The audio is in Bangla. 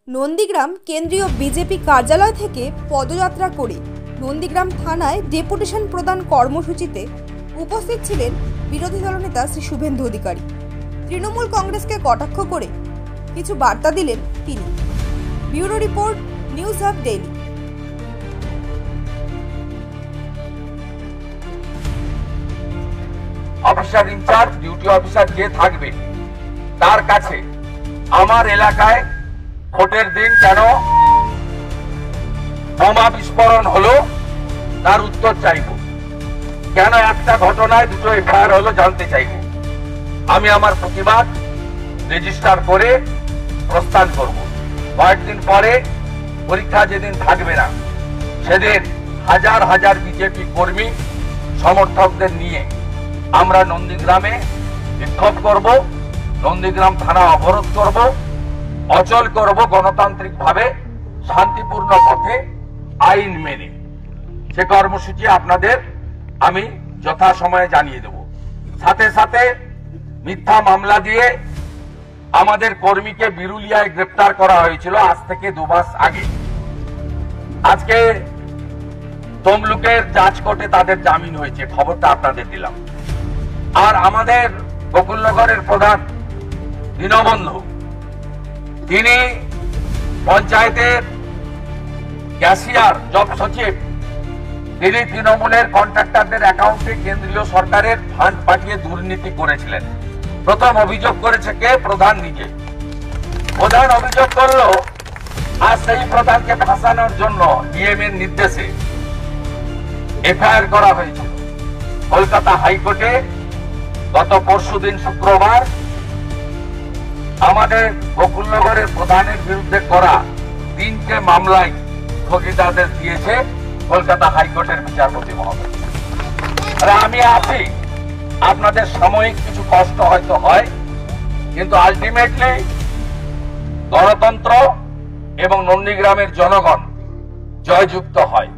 নন্দীগ্রাম কেন্দ্রীয় বিজেপি কার্যালয় থেকে পদযাত্রা করে নন্দীগ্রাম থানায় ডেপুটেশন প্রদান কর্মসূচিতে উপস্থিত ছিলেন বিরোধী দলনেতা শ্রী শুভেন্দু অধিকারী। তৃণমূল কংগ্রেসকে কটাক্ষ করে কিছু বার্তা দিলেন তিনি। Bureau report, news hub daily. Officer in charge, duty officer যে থাকবে তার কাছে আমার এলাকায় ভোটের দিন কেন বোমা বিস্ফোরণ হলো তার উত্তর চাইব, কেন একটা ঘটনায় দুটো এফআইআর হলো জানতে চাইব। আমি আমার প্রতিবাদ রেজিস্টার করে প্রস্থান করব। কয়েকদিন পরে পরীক্ষা যেদিন থাকবে না সেদিন হাজার হাজার বিজেপি কর্মী সমর্থকদের নিয়ে আমরা নন্দীগ্রামে বিক্ষোভ করব, নন্দীগ্রাম থানা অবরোধ করব, অচল করব গণতান্ত্রিকভাবে শান্তিপূর্ণ পথে আইন মেনে। সে কর্মসূচি আপনাদের আমি যথাসময়ে জানিয়ে দেব। সাথে সাথে মিথ্যা মামলা দিয়ে আমাদের কর্মীকে বিরুলিয়ায় গ্রেপ্তার করা হয়েছিল আজ থেকে 2 মাস আগে। আজকে তমলুকের জাজ কোর্টে তাদের জামিন হয়েছে, খবরটা আপনাদের দিলাম। আর আমাদের গোকুলনগরের প্রধান দীনবন্ধু, তিনি পঞ্চায়েতের ক্যাশিয়ার, জব সচিব, তিনি তৃণমূলের কন্ট্রাক্টরদের অ্যাকাউন্টে কেন্দ্রীয় সরকারের ফান্ড পাঠিয়ে দুর্নীতি করেছিলেন। প্রথম অভিযোগ করেছে কে? প্রধান নিজে। প্রধান অভিযোগ করলো, আর সেই প্রধানকে ফাঁসানোর জন্য ডিএম এর নির্দেশে এফআইআর করা হয়েছিল কলকাতা হাইকোর্টে। গত পরশুদিন শুক্রবার আমাদের গোকুলনগরের প্রধানের বিরুদ্ধে করা 3টে মামলায় স্থগিতাদেশ দিয়েছে কলকাতা হাইকোর্টের বিচারপতি মহোদয়। আমি আছি, আপনাদের সাময়িক কিছু কষ্ট হয়তো হয়, কিন্তু আলটিমেটলি গণতন্ত্র এবং নন্দীগ্রামের জনগণ জয়যুক্ত হয়।